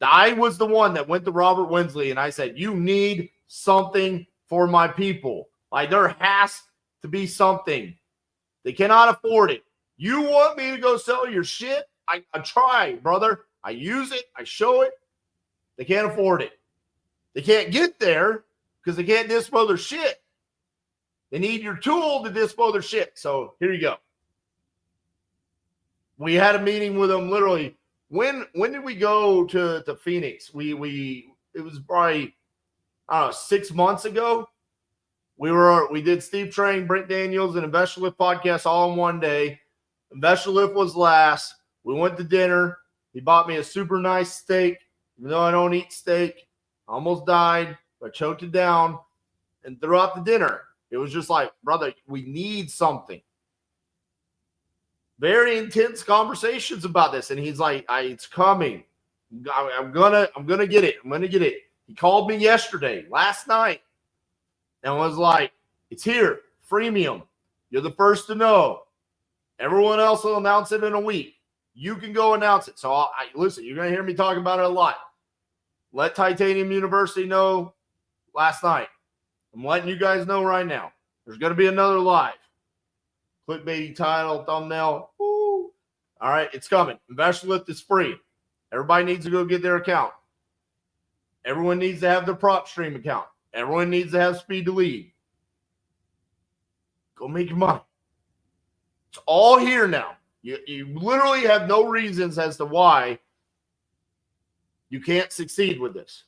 I was the one that went to Robert Wensley and I said, you need something for my people. Like, there has to be something. They cannot afford it. You want me to go sell your shit? I try, brother. I use it. I show it. They can't afford it. They can't get there because they can't dispo their shit. They need your tool to dispo their shit. So here you go. We had a meeting with them literally. When did we go to Phoenix? It was probably, I don't know, 6 months ago. We did Steve Train, Brent Daniels, and InvestorLift podcast all in one day. InvestorLift was last. We went to dinner. He bought me a super nice steak. Even though I don't eat steak, I almost died. I choked it down. And throughout the dinner, it was just like, brother, we need something. Very intense conversations about this. And he's like, it's coming. I'm gonna get it. I'm gonna get it. He called me yesterday, last night, and was like, it's here, freemium. You're the first to know. Everyone else will announce it in a week. You can go announce it. So listen, you're going to hear me talk about it a lot. Let Titanium University know last night. I'm letting you guys know right now. There's going to be another live. Clickbait title, thumbnail. Woo. All right, it's coming. InvestorLift is free. Everybody needs to go get their account. Everyone needs to have their prop stream account. Everyone needs to have speed to lead. Go make your money. It's all here now. You literally have no reasons as to why you can't succeed with this.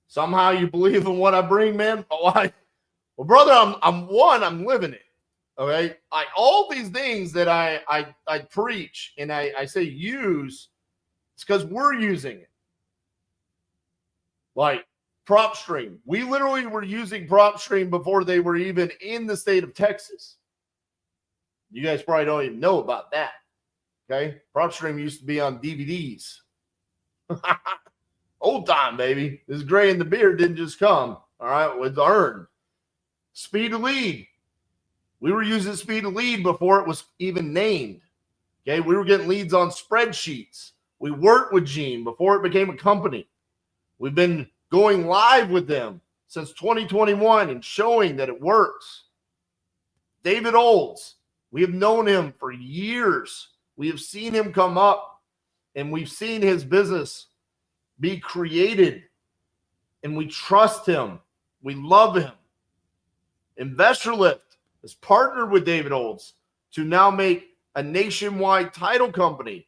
Somehow you believe in what I bring, man. Well, brother, I'm living it. Okay, all these things that I preach and I say use, it's because we're using it. Like PropStream, we literally were using PropStream before they were even in the state of Texas. You guys probably don't even know about that. Okay, PropStream used to be on DVDs. Old time, baby. This gray in the beard didn't just come. All right, it's earned. Speed to lead. We were using speed to lead before it was even named. Okay, we were getting leads on spreadsheets. We worked with Gene before it became a company. We've been going live with them since 2021 and showing that it works. David Olds, we have known him for years. We have seen him come up, and we've seen his business be created, and we trust him. We love him. InvestorLift has partnered with David Olds to now make a nationwide title company.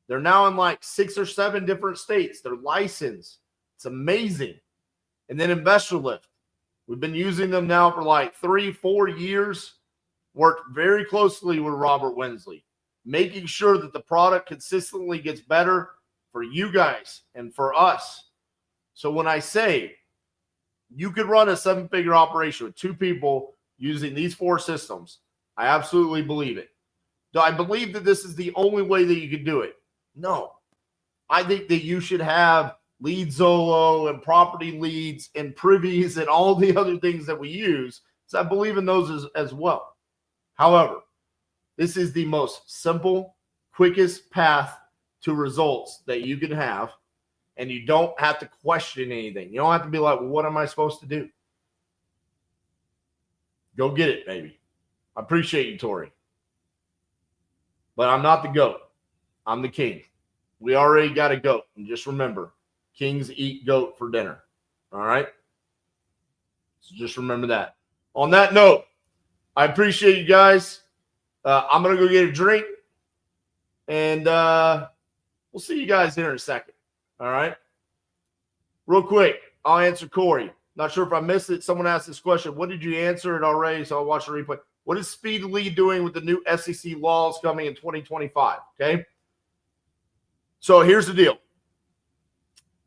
They're now in like 6 or 7 different states. They're licensed. It's amazing. And then InvestorLift. We've been using them now for like 3-4 years. Worked very closely with Robert Wensley, making sure that the product consistently gets better for you guys and for us. So when I say you could run a 7-figure operation with 2 people using these 4 systems, I absolutely believe it. Do I believe that this is the only way that you could do it? No. I think that you should have Lead Zolo and property leads and privies and all the other things that we use. So I believe in those as well. However, this is the most simple, quickest path to results that you can have, and you don't have to question anything. You don't have to be like, well, what am I supposed to do? Go get it, baby. I appreciate you, Tori. But I'm not the GOAT. I'm the king. We already got a GOAT. And just remember, kings eat goat for dinner. All right? So just remember that. On that note, I appreciate you guys. I'm going to go get a drink. And we'll see you guys here in a second. All right? Real quick, I'll answer Corey. Not sure if I missed it. Someone asked this question. What did you answer it already? So I'll watch the replay. What is Speed Lead doing with the new SEC laws coming in 2025? Okay. So here's the deal.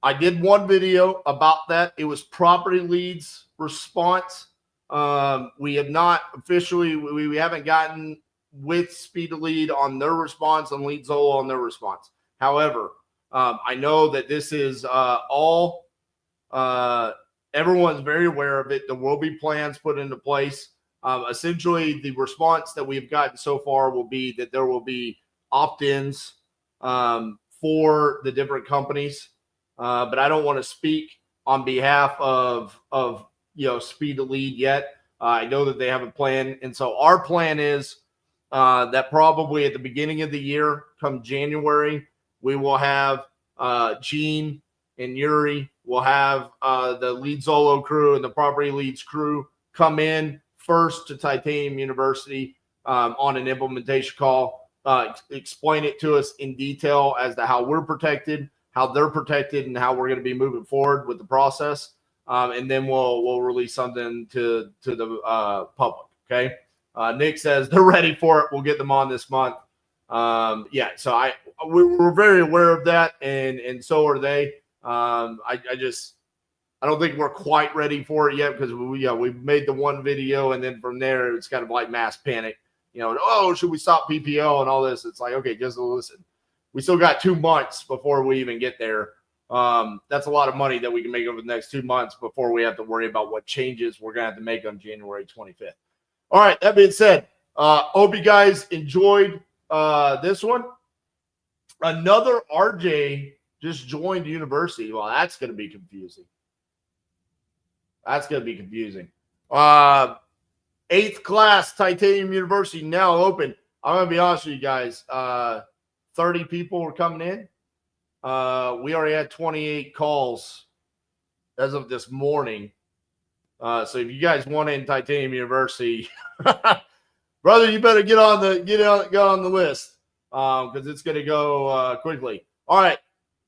I did one video about that. It was Property Lead's response. We have not officially, we haven't gotten with Speed Lead on their response and LeadZola on their response. However, I know that this is all, everyone's very aware of it. There will be plans put into place. Essentially, the response that we've gotten so far will be that there will be opt-ins for the different companies. But I don't want to speak on behalf of Speed to Lead yet. I know that they have a plan. And so our plan is that probably at the beginning of the year, come January, we will have Gene and Yuri. We'll have the LeadZola crew and the Property Leads crew come in first to Titanium University on an implementation call, explain it to us in detail as to how we're protected, how they're protected, and how we're going to be moving forward with the process. And then we'll release something to the public. Okay. Nick says they're ready for it. We'll get them on this month. So we're very aware of that, and so are they. I don't think we're quite ready for it yet because we've made the one video, and then from there it's kind of like mass panic. Should we stop PPO and all this? It's like, okay, just listen. We still got 2 months before we even get there. That's a lot of money that we can make over the next 2 months before we have to worry about what changes we're going to have to make on January 25th. All right, that being said, hope you guys enjoyed this one. Another RJ just joined the university. Well, that's going to be confusing. That's going to be confusing. 8th class Titanium University now open. I'm going to be honest with you guys. 30 people were coming in. We already had 28 calls as of this morning. So if you guys want in Titanium University, brother, you better get on the list because it's going to go quickly. All right.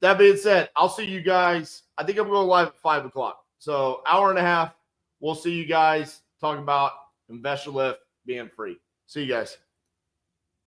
That being said, I'll see you guys. I think I'm going live at 5 o'clock. So hour and a half. We'll see you guys talking about InvestorLift being free. See you guys.